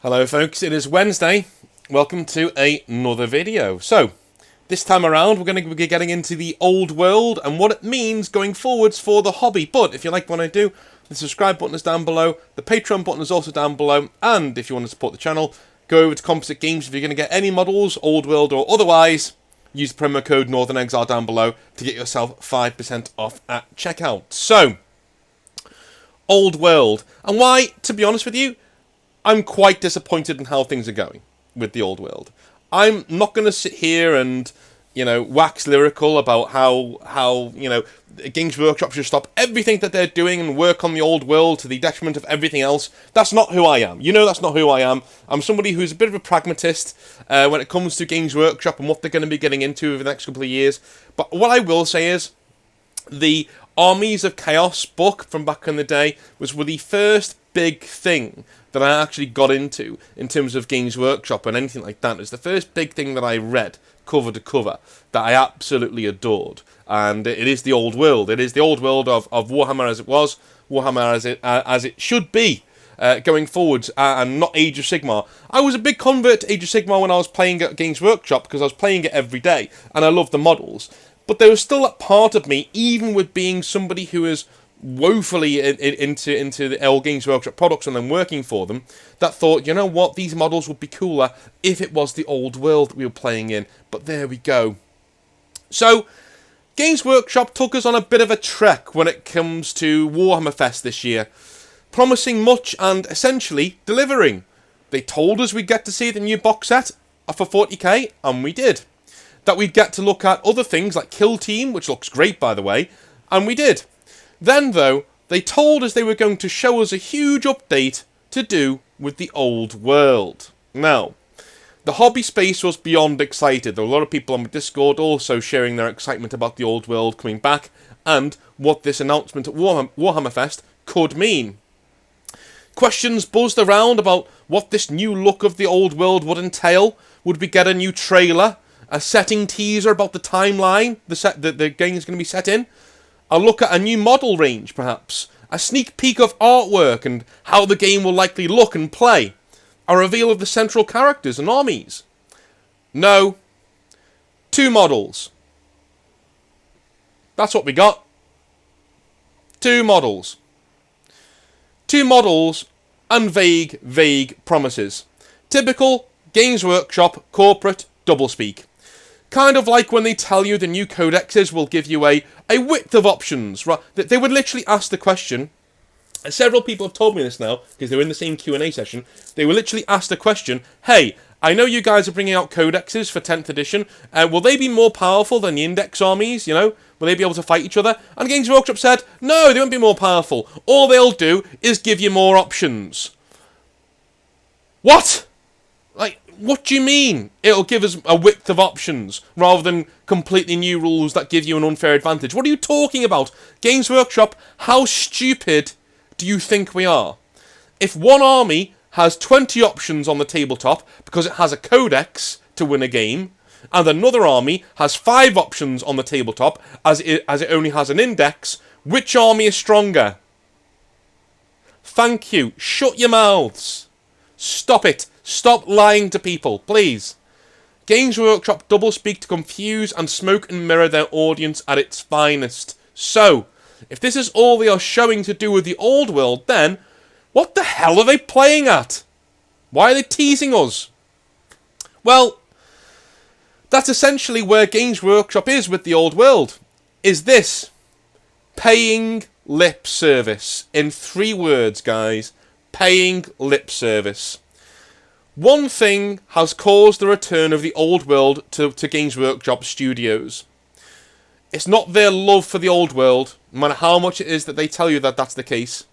Hello folks, it is Wednesday. Welcome to another video. So, this time around we're going to be getting into the old world and what it means going forwards for the hobby. But if you like what I do, the subscribe button is down below, the Patreon button is also down below, and if you want to support the channel, go over to Composite Games. If you're going to get any models, old world or otherwise, use the promo code Northern Exile down below to get yourself 5% off at checkout. So, old world. And why, to be honest with you, I'm quite disappointed in how things are going with the old world. I'm not going to sit here and, wax lyrical about how Games Workshop should stop everything that they're doing and work on the old world to the detriment of everything else. That's not who I am. That's not who I am. I'm somebody who's a bit of a pragmatist when it comes to Games Workshop and what they're going to be getting into over the next couple of years. But what I will say is, the Armies of Chaos book from back in the day was the first big thing that I actually got into in terms of Games Workshop and anything like that. It's the first big thing that I read cover to cover that I absolutely adored, and it is the old world. It is the old world of Warhammer as it was, Warhammer as it should be going forwards, and not Age of Sigmar. I was a big convert to Age of Sigmar when I was playing at Games Workshop because I was playing it every day and I loved the models. But there was still that part of me, even with being somebody who is woefully into the old Games Workshop products and then working for them, that thought, you know what, these models would be cooler if it was the old world that we were playing in. But there we go. So, Games Workshop took us on a bit of a trek when it comes to Warhammer Fest this year, promising much and essentially delivering. They told us we'd get to see the new box set for 40k, and we did. That we'd get to look at other things like Kill Team, which looks great by the way, and we did. Then, though, they told us they were going to show us a huge update to do with the old world. Now, the hobby space was beyond excited. There were a lot of people on Discord also sharing their excitement about the old world coming back and what this announcement at Warhammer Fest could mean. Questions buzzed around about what this new look of the old world would entail. Would we get a new trailer? A setting teaser about the timeline the game is going to be set in? A look at a new model range, perhaps. A sneak peek of artwork and how the game will likely look and play. A reveal of the central characters and armies. No. 2 models. That's what we got. 2 models. 2 models and vague promises. Typical Games Workshop corporate doublespeak. Kind of like when they tell you the new codexes will give you a width of options. Right? They would literally ask the question, and several people have told me this now, because they were in the same Q&A session, they will literally ask the question, hey, I know you guys are bringing out codexes for 10th edition, will they be more powerful than the index armies, Will they be able to fight each other? And Games Workshop said, no, they won't be more powerful. All they'll do is give you more options. What? What do you mean? It'll give us a width of options rather than completely new rules that give you an unfair advantage. What are you talking about? Games Workshop, how stupid do you think we are? If one army has 20 options on the tabletop because it has a codex to win a game, and another army has 5 options on the tabletop as it only has an index, which army is stronger? Thank you. Shut your mouths. Stop it. Stop lying to people, please. Games Workshop doublespeak to confuse and smoke and mirror their audience at its finest. So, if this is all they are showing to do with the old world, then what the hell are they playing at? Why are they teasing us? Well, that's essentially where Games Workshop is with the old world. Is this paying lip service? In 3 words, guys. Paying lip service. One thing has caused the return of the old world to Games Workshop Studios. It's not their love for the old world, no matter how much it is that they tell you that that's the case.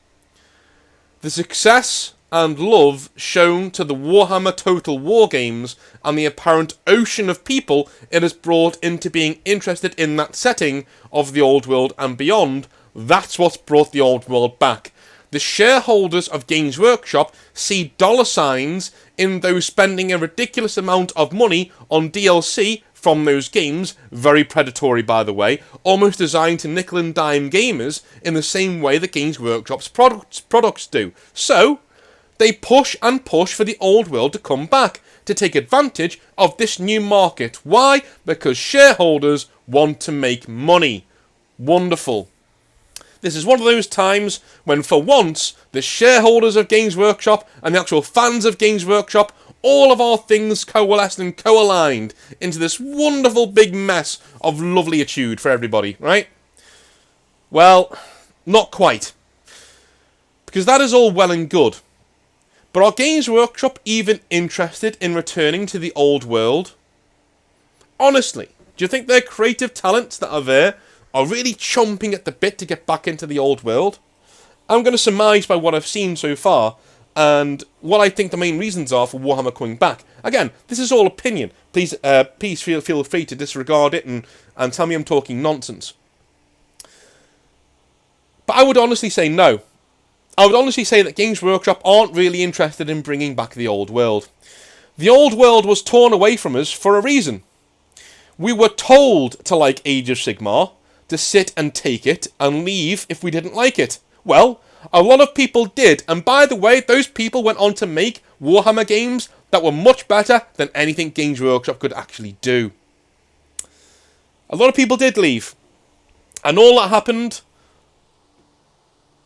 The success and love shown to the Warhammer Total War games and the apparent ocean of people it has brought into being interested in that setting of the old world and beyond, that's what's brought the old world back. The shareholders of Games Workshop see dollar signs in those spending a ridiculous amount of money on DLC from those games, very predatory by the way, almost designed to nickel and dime gamers in the same way that Games Workshop's products do. So, They push and push for the old world to come back, to take advantage of this new market. Why? Because shareholders want to make money. Wonderful. This is one of those times when, for once, the shareholders of Games Workshop and the actual fans of Games Workshop, all of our things coalesced and co-aligned into this wonderful big mess of lovelyitude for everybody, right? Well, not quite. Because that is all well and good. But are Games Workshop even interested in returning to the old world? Honestly, do you think their creative talents that are there are really chomping at the bit to get back into the old world? I'm going to surmise by what I've seen so far, and what I think the main reasons are for Warhammer coming back. Again, this is all opinion. Please feel free to disregard it and tell me I'm talking nonsense. But I would honestly say no. I would honestly say that Games Workshop aren't really interested in bringing back the old world. The old world was torn away from us for a reason. We were told to like Age of Sigmar, to sit and take it and leave if we didn't like it. Well, a lot of people did, and by the way, those people went on to make Warhammer games that were much better than anything Games Workshop could actually do. A lot of people did leave, and all that happened,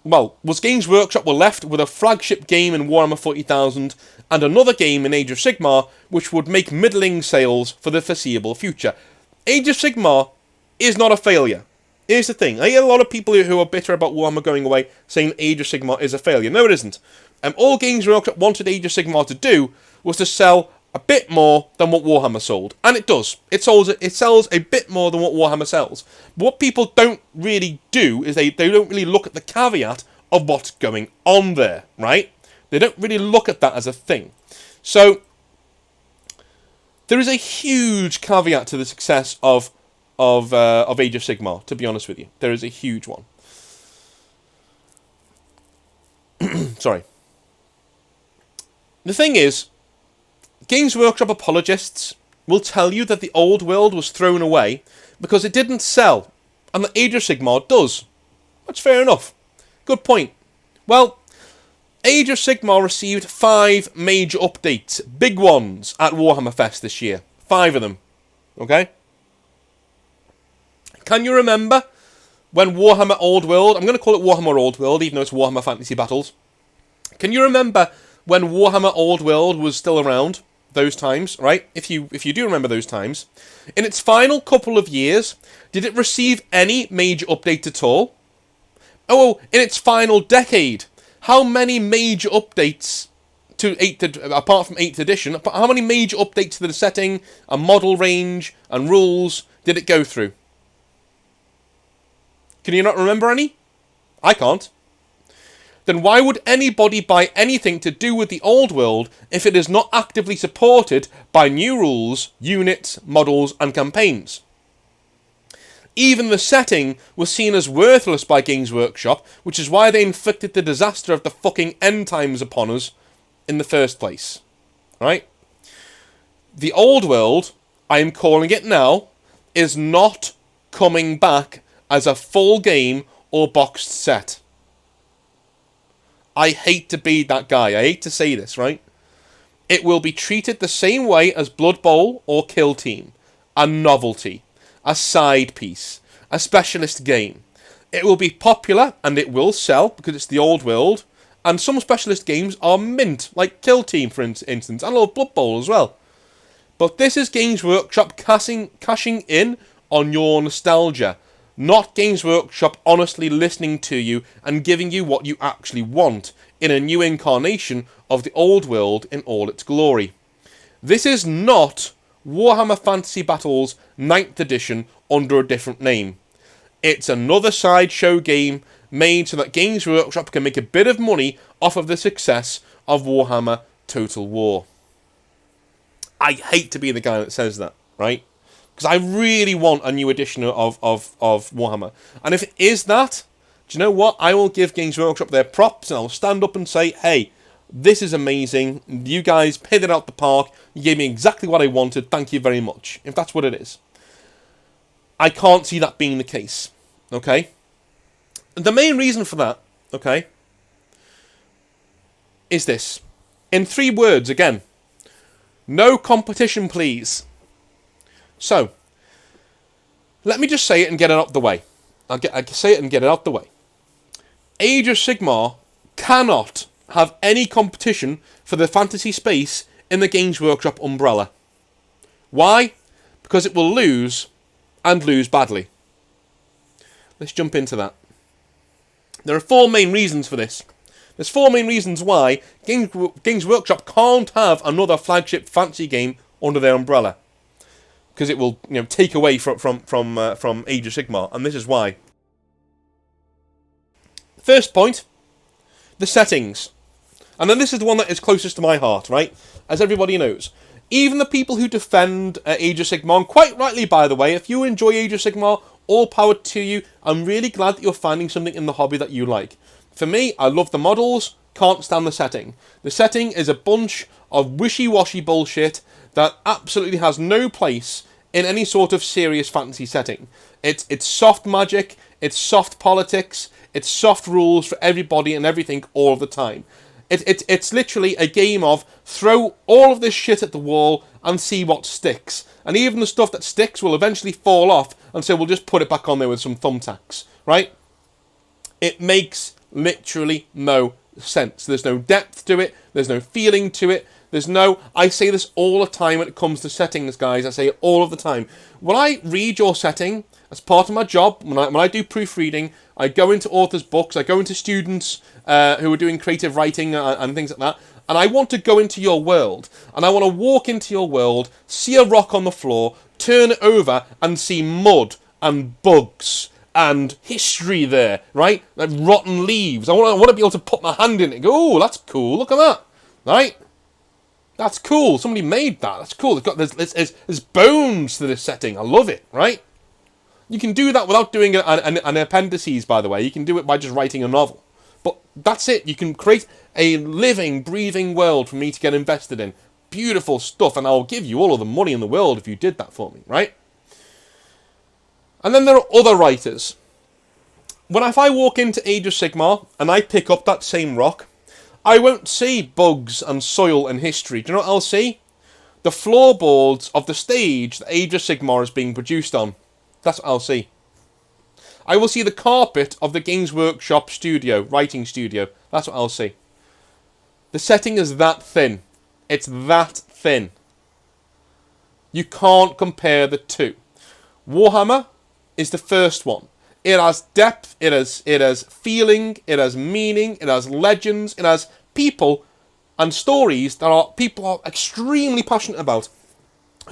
well, was Games Workshop were left with a flagship game in Warhammer 40,000 and another game in Age of Sigmar, which would make middling sales for the foreseeable future. Age of Sigmar is not a failure. Here's the thing. I hear a lot of people who are bitter about Warhammer going away saying Age of Sigmar is a failure. No, it isn't. All Games Workshop wanted Age of Sigmar to do was to sell a bit more than what Warhammer sold. And it does. It sells a bit more than what Warhammer sells. But what people don't really do is they don't really look at the caveat of what's going on there, right? They don't really look at that as a thing. So, there is a huge caveat to the success of Age of Sigmar, to be honest with you. There is a huge one. Sorry. The thing is, Games Workshop apologists will tell you that the old world was thrown away because it didn't sell, and that Age of Sigmar does. That's fair enough. Good point. Well, Age of Sigmar received 5 major updates, big ones, at Warhammer Fest this year. 5 of them. Okay? Can you remember when Warhammer Old World, I'm going to call it Warhammer Old World, even though it's Warhammer Fantasy Battles. Can you remember when Warhammer Old World was still around? Those times, right? If you do remember those times. In its final couple of years, did it receive any major update at all? Oh, in its final decade, how many major updates apart from 8th edition, how many major updates to the setting, and model range, and rules did it go through? Can you not remember any? I can't. Then why would anybody buy anything to do with the old world if it is not actively supported by new rules, units, models, and campaigns? Even the setting was seen as worthless by Games Workshop, which is why they inflicted the disaster of the fucking end times upon us in the first place. Right? The old world, I am calling it now, is not coming back as a full game or boxed set. I hate to be that guy. I hate to say this, right? It will be treated the same way as Blood Bowl or Kill Team. A novelty. A side piece. A specialist game. It will be popular and it will sell because it's the old world. And some specialist games are mint, like Kill Team, for instance. And I love Blood Bowl as well. But this is Games Workshop cashing in on your nostalgia. Not Games Workshop honestly listening to you and giving you what you actually want in a new incarnation of the old world in all its glory. This is not Warhammer Fantasy Battles 9th edition under a different name. It's another sideshow game made so that Games Workshop can make a bit of money off of the success of Warhammer Total War. I hate to be the guy that says that, right? Because I really want a new edition of Warhammer. And if it is that, do you know what? I will give Games Workshop their props and I'll stand up and say, hey, this is amazing. You guys hit it out the park. You gave me exactly what I wanted. Thank you very much. If that's what it is. I can't see that being the case. Okay? The main reason for that, okay, is this. In 3 words again. No competition, please. So, let me just say it and get it out the way. I'll say it and get it out the way. Age of Sigmar cannot have any competition for the fantasy space in the Games Workshop umbrella. Why? Because it will lose, and lose badly. Let's jump into that. There are 4 main reasons for this. There's 4 main reasons why Games Workshop can't have another flagship fantasy game under their umbrella, because it will, take away from Age of Sigmar, and this is why. First point, the settings. And then this is the one that is closest to my heart, right? As everybody knows. Even the people who defend Age of Sigmar, and quite rightly, by the way, if you enjoy Age of Sigmar, all power to you. I'm really glad that you're finding something in the hobby that you like. For me, I love the models, can't stand the setting. The setting is a bunch of wishy-washy bullshit that absolutely has no place in any sort of serious fantasy setting. It's soft magic, it's soft politics, it's soft rules for everybody and everything all the time. It's literally a game of throw all of this shit at the wall and see what sticks. And even the stuff that sticks will eventually fall off, and so we'll just put it back on there with some thumbtacks, right? It makes literally no sense. There's no depth to it, there's no feeling to it, I say this all the time when it comes to settings, guys. I say it all of the time. When I read your setting, as part of my job, when I do proofreading, I go into authors' books, I go into students who are doing creative writing and things like that, and I want to go into your world, and I want to walk into your world, see a rock on the floor, turn it over, and see mud and bugs and history there, right? Like rotten leaves. I want to be able to put my hand in it and go, oh, that's cool, look at that, right? That's cool. Somebody made that. That's cool. There's bones to this setting. I love it, right? You can do that without doing an appendices, by the way. You can do it by just writing a novel. But that's it. You can create a living, breathing world for me to get invested in. Beautiful stuff, and I'll give you all of the money in the world if you did that for me, right? And then there are other writers. If I walk into Age of Sigmar and I pick up that same rock, I won't see bugs and soil and history. Do you know what I'll see? The floorboards of the stage that Age of Sigmar is being produced on. That's what I'll see. I will see the carpet of the Games Workshop studio, writing studio. That's what I'll see. The setting is that thin. It's that thin. You can't compare the two. Warhammer is the first one. It has depth, it has feeling, it has meaning, it has legends, it has people and stories that people are extremely passionate about.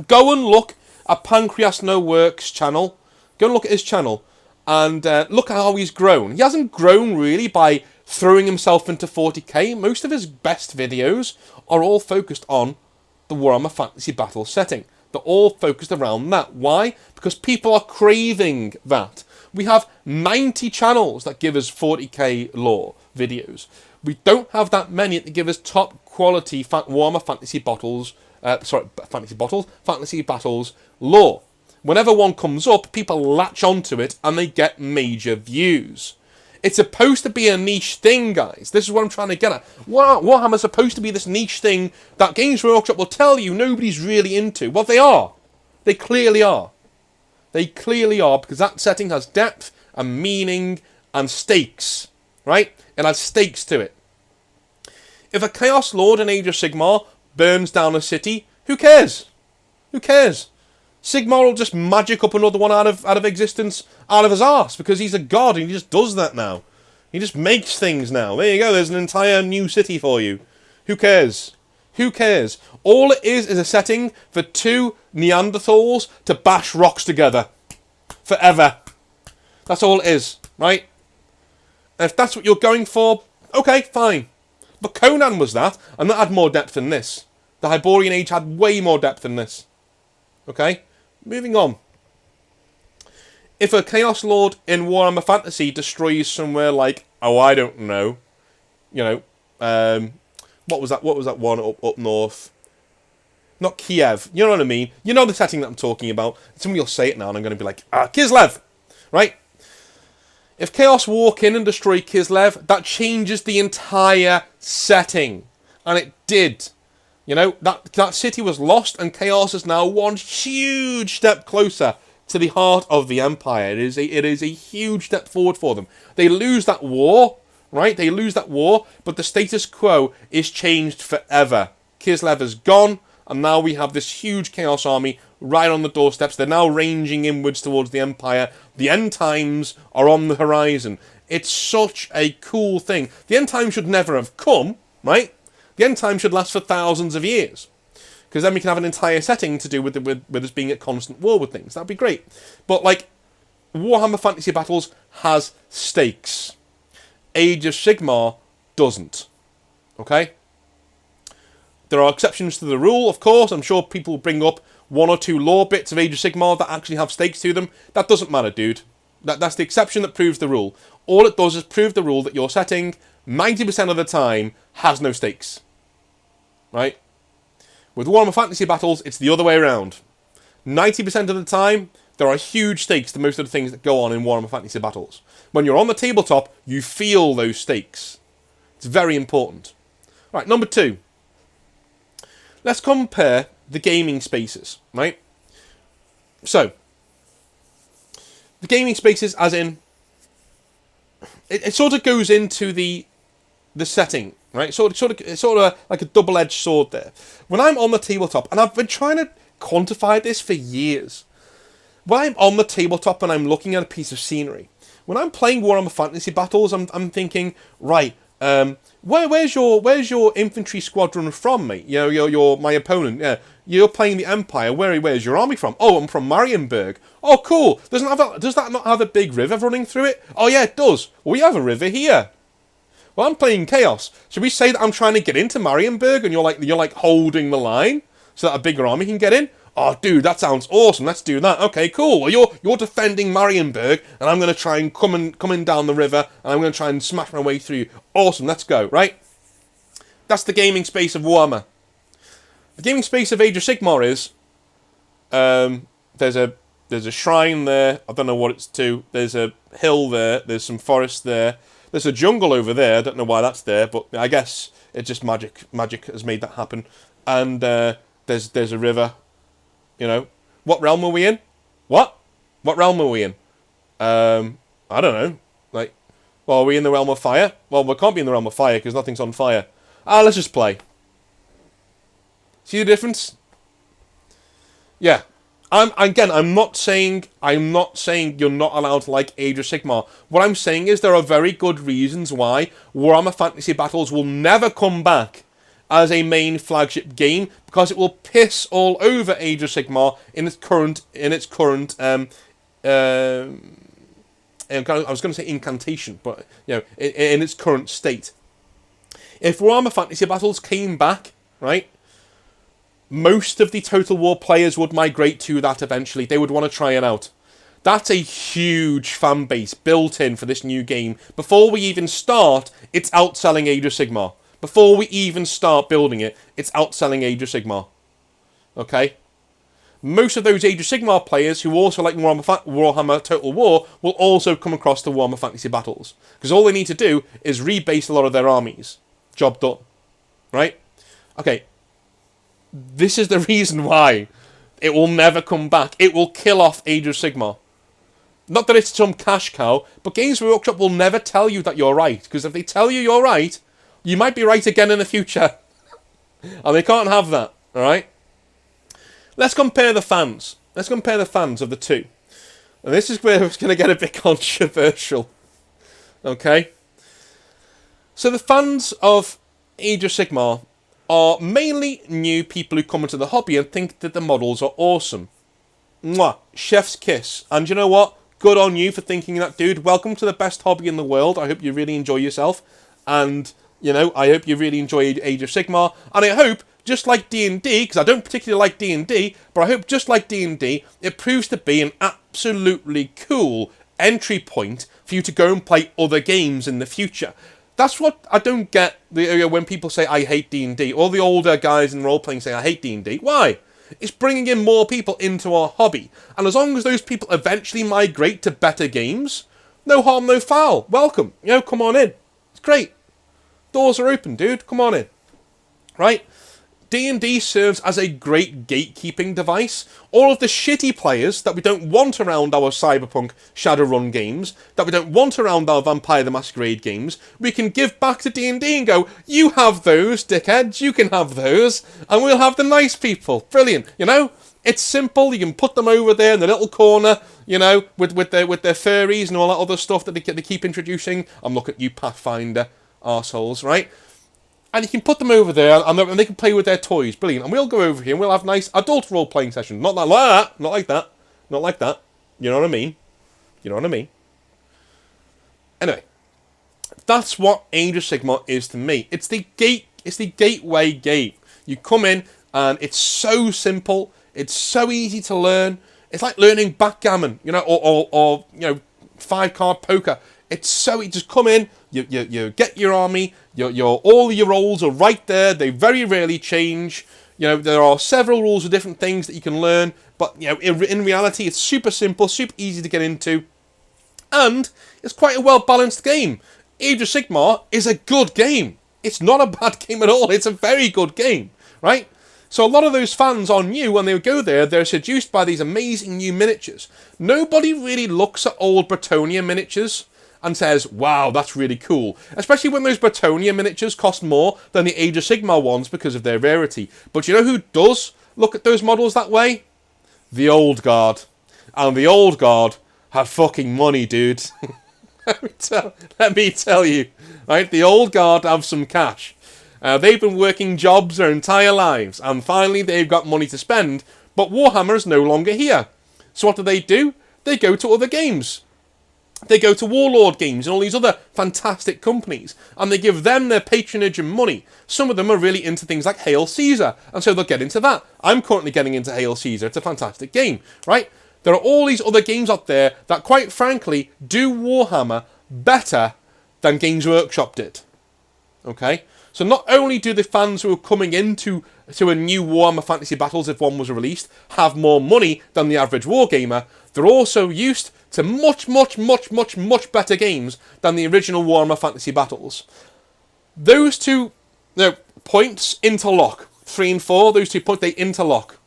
Go and look at Pancreas No Works channel. Go and look at his channel and look at how he's grown. He hasn't grown really by throwing himself into 40k. Most of his best videos are all focused on the Warhammer Fantasy Battle setting. They're all focused around that. Why? Because people are craving that. We have 90 channels that give us 40k lore videos. We don't have that many that give us top quality Warhammer Fantasy Battles lore. Whenever one comes up, people latch onto it and they get major views. It's supposed to be a niche thing, guys. This is what I'm trying to get at. Warhammer's supposed to be this niche thing that Games Workshop will tell you nobody's really into. Well, they are. They clearly are. They clearly are, because that setting has depth and meaning and stakes, right? It has stakes to it. If a Chaos Lord in Age of Sigmar burns down a city, who cares? Who cares? Sigmar will just magic up another one out of existence, out of his arse, because he's a god and he just does that now. He just makes things now. There you go, there's an entire new city for you. Who cares? Who cares? All it is a setting for 2 Neanderthals to bash rocks together. Forever. That's all it is, right? And if that's what you're going for, okay, fine. But Conan was that, and that had more depth than this. The Hyborian Age had way more depth than this. Okay? Moving on. If a Chaos Lord in Warhammer Fantasy destroys somewhere like, I don't know, what was that one up north? Not Kiev. You know what I mean? You know the setting that I'm talking about. Somebody will say it now and I'm going to be like, Kislev! Right? If Chaos walk in and destroy Kislev, that changes the entire setting. And it did. You know, that city was lost, and Chaos is now one huge step closer to the heart of the Empire. It is a huge step forward for them. They lose that war, right? They lose that war, but the status quo is changed forever. Kislev is gone, and now we have this huge Chaos army right on the doorsteps. They're now ranging inwards towards the Empire. The end times are on the horizon. It's such a cool thing. The end times should never have come, right? The end time should last for thousands of years. Because then we can have an entire setting to do with us being at constant war with things. That'd be great. But, like, Warhammer Fantasy Battles has stakes. Age of Sigmar doesn't. Okay? There are exceptions to the rule, of course. I'm sure people will bring up 1 or 2 lore bits of Age of Sigmar that actually have stakes to them. That doesn't matter, dude. That's the exception that proves the rule. All it does is prove the rule that your setting, 90% of the time, has no stakes. Right? With Warhammer Fantasy Battles, it's the other way around. 90% of the time, there are huge stakes to most of the things that go on in Warhammer Fantasy Battles. When you're on the tabletop, you feel those stakes. It's very important. Right, number 2. Let's compare the gaming spaces, right? So, the gaming spaces as in... It sort of goes into the setting, right? It's sort of like a double-edged sword there. When I'm on the tabletop, and I've been trying to quantify this for years. When I'm on the tabletop and I'm looking at a piece of scenery, when I'm playing Warhammer Fantasy Battles, I'm thinking, right, where's your infantry squadron from, mate? You know, you're my opponent. Yeah, you're playing the Empire. Where's your army from? Oh, I'm from Marienburg. Oh, cool. Does that not have a big river running through it? Oh, yeah, it does. Well, we have a river here. Well, I'm playing Chaos. Should we say that I'm trying to get into Marienburg and you're like holding the line so that a bigger army can get in? Oh, dude, that sounds awesome. Let's do that. Okay, cool. Well, you're defending Marienburg, and I'm going to try and come in down the river, and I'm going to try and smash my way through. Awesome. Let's go. Right? That's the gaming space of Warhammer. The gaming space of Age of Sigmar is there's a shrine there. I don't know what it's to. There's a hill there. There's some forest there. There's a jungle over there. I don't know why that's there, but I guess it's just magic. Magic has made that happen. And there's a river. You know, what realm are we in? What realm are we in? I don't know. Like, well, are we in the realm of fire? Well, we can't be in the realm of fire because nothing's on fire. Let's just play. See the difference? Yeah. I'm not saying you're not allowed to like Age of Sigmar. What I'm saying is there are very good reasons why Warhammer Fantasy Battles will never come back as a main flagship game, because it will piss all over Age of Sigmar in its current I was going to say incantation, but you know, in its current state. If Warhammer Fantasy Battles came back, right, most of the Total War players would migrate to that eventually. They would want to try it out. That's a huge fan base built in for this new game. Before we even start, it's outselling Age of Sigmar. Before we even start building it, it's outselling Age of Sigmar. Okay? Most of those Age of Sigmar players who also like Warhammer Total War will also come across the Warhammer Fantasy Battles. Because all they need to do is rebase a lot of their armies. Job done. Right? Okay. This is the reason why it will never come back. It will kill off Age of Sigmar. Not that it's some cash cow, but Games Workshop will never tell you that you're right. Because if they tell you you're right, you might be right again in the future. And they can't have that. Alright? Let's compare the fans. Let's compare the fans of the two. And this is where it's going to get a bit controversial. Okay? So the fans of Age of Sigmar are mainly new people who come into the hobby and think that the models are awesome. Mwah! Chef's kiss. And you know what? Good on you for thinking that, dude. Welcome to the best hobby in the world. I hope you really enjoy yourself. And, you know, I hope you really enjoy Age of Sigmar. And I hope, just like D&D, because I don't particularly like D&D, but I hope just like D&D, it proves to be an absolutely cool entry point for you to go and play other games in the future. That's what I don't get when people say, I hate D&D. All the older guys in role-playing say, I hate D&D. Why? It's bringing in more people into our hobby. And as long as those people eventually migrate to better games, no harm, no foul. Welcome. You know, come on in. It's great. Doors are open, dude. Come on in. right? D&D serves as a great gatekeeping device. All of the shitty players that we don't want around our Cyberpunk Shadowrun games, that we don't want around our Vampire the Masquerade games, we can give back to D&D and go, you have those, dickheads, you can have those, and we'll have the nice people. Brilliant, you know? It's simple, you can put them over there in the little corner, you know, with their furries and all that other stuff that they keep introducing. I'm looking at you, Pathfinder arseholes, right? And you can put them over there, and they can play with their toys. Brilliant. And we'll go over here, and we'll have nice adult role-playing sessions. Not like that. Not like that. Not like that. You know what I mean? You know what I mean? Anyway, that's what Age of Sigmar is to me. It's the gateway game. You come in, and it's so simple. It's so easy to learn. It's like learning backgammon, you know, or you know, 5-card poker. It's so you just come in, you get your army, all your rolls are right there. They very rarely change. You know, there are several rules of different things that you can learn, but you know, in reality, it's super simple, super easy to get into, and it's quite a well balanced game. Age of Sigmar is a good game. It's not a bad game at all. It's a very good game, right? So a lot of those fans are new, when they go there, they're seduced by these amazing new miniatures. Nobody really looks at old Bretonnia miniatures and says, wow, that's really cool. Especially when those Bretonnia miniatures cost more than the Age of Sigmar ones because of their rarity. But you know who does look at those models that way? The Old Guard. And the Old Guard have fucking money, dude. let me tell you. Right? The Old Guard have some cash. They've been working jobs their entire lives, and finally they've got money to spend, but Warhammer is no longer here. So what do? They go to other games. They go to Warlord Games and all these other fantastic companies, and they give them their patronage and money. Some of them are really into things like Hail Caesar, and so they'll get into that. I'm currently getting into Hail Caesar. It's a fantastic game, right? There are all these other games out there that, quite frankly, do Warhammer better than Games Workshop did. Okay? So not only do the fans who are coming into a new Warhammer Fantasy Battles, if one was released, have more money than the average wargamer, they're also used to much better games than the original Warhammer Fantasy Battles. Those two points interlock. 3 and 4, those 2 points, they interlock.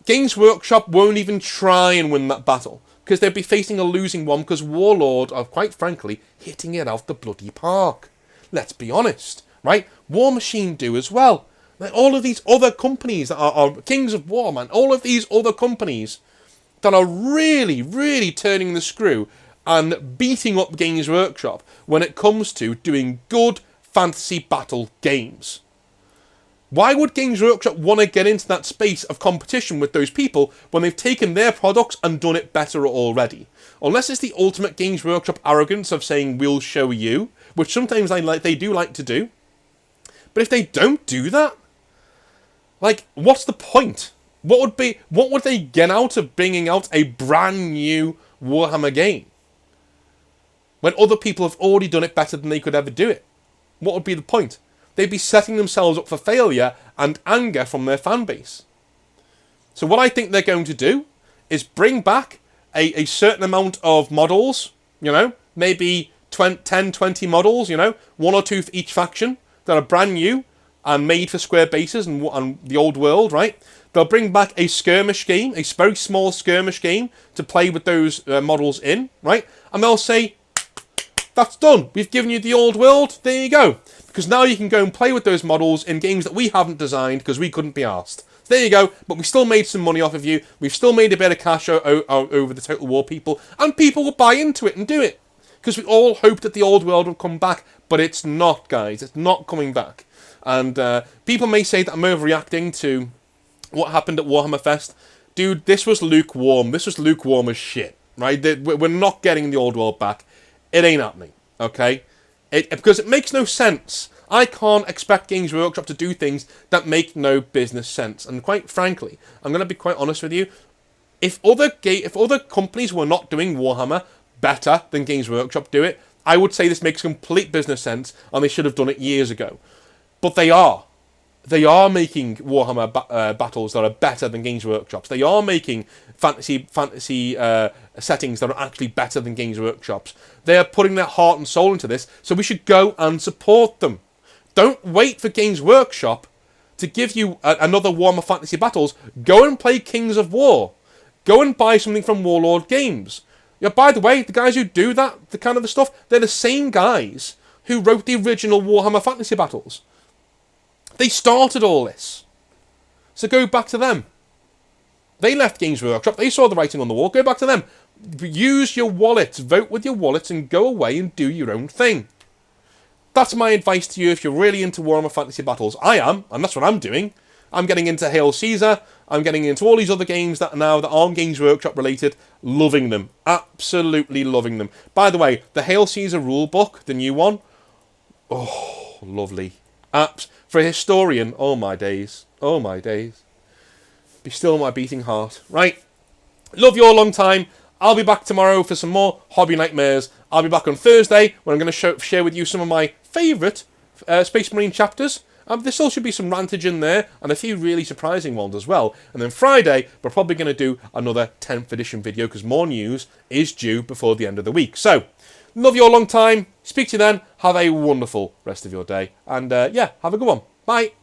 Games Workshop won't even try and win that battle, because they'll be facing a losing one, because Warlord are, quite frankly, hitting it out the bloody park. Let's be honest, right? War Machine do as well. Like all of these other companies that are Kings of War, man, all of these other companies that are really turning the screw and beating up Games Workshop when it comes to doing good fantasy battle games. Why would Games Workshop want to get into that space of competition with those people when they've taken their products and done it better already? Unless it's the ultimate Games Workshop arrogance of saying, we'll show you, which sometimes they do like to do. But if they don't do that, like, what's the point? What would they get out of bringing out a brand new Warhammer game when other people have already done it better than they could ever do it? What would be the point? They'd be setting themselves up for failure and anger from their fan base. So what I think they're going to do is bring back a certain amount of models, you know, maybe 10, 20 models, you know, 1 or 2 for each faction that are brand new and made for square bases and the old world, right? They'll bring back a skirmish game, a very small skirmish game to play with those models in, right? And they'll say, that's done. We've given you the old world. There you go. Because now you can go and play with those models in games that we haven't designed because we couldn't be arsed. There you go. But we still made some money off of you. We've still made a bit of cash over the Total War people. And people will buy into it and do it. Because we all hoped that the old world would come back. But it's not, guys. It's not coming back. And people may say that I'm overreacting to what happened at Warhammer Fest. Dude, this was lukewarm. This was lukewarm as shit. Right? We're not getting the old world back. It ain't happening. Okay? Because it makes no sense. I can't expect Games Workshop to do things that make no business sense. And quite frankly, I'm going to be quite honest with you. If other companies were not doing Warhammer better than Games Workshop do it, I would say this makes complete business sense and they should have done it years ago. But they are. They are making Warhammer battles that are better than Games Workshop's. They are making fantasy settings that are actually better than Games Workshop's. They are putting their heart and soul into this, so we should go and support them. Don't wait for Games Workshop to give you another Warhammer Fantasy Battles. Go and play Kings of War. Go and buy something from Warlord Games. Yeah, by the way, the guys who do that, the kind of the stuff, they're the same guys who wrote the original Warhammer Fantasy Battles. They started all this. So go back to them. They left Games Workshop. They saw the writing on the wall. Go back to them. Use your wallet. Vote with your wallet and go away and do your own thing. That's my advice to you if you're really into Warhammer Fantasy Battles. I am, and that's what I'm doing. I'm getting into Hail Caesar. I'm getting into all these other games that aren't Games Workshop related. Loving them. Absolutely loving them. By the way, the Hail Caesar rulebook, the new one. Oh, lovely. For a historian, oh my days. Oh my days. Be still my beating heart. Right. Love you all long time. I'll be back tomorrow for some more Hobby Nightmares. I'll be back on Thursday when I'm going to share with you some of my favourite Space Marine chapters. There still should be some rantage in there and a few really surprising ones as well. And then Friday, we're probably going to do another 10th edition video because more news is due before the end of the week. So, love you all long time. Speak to you then. Have a wonderful rest of your day. And yeah, have a good one. Bye.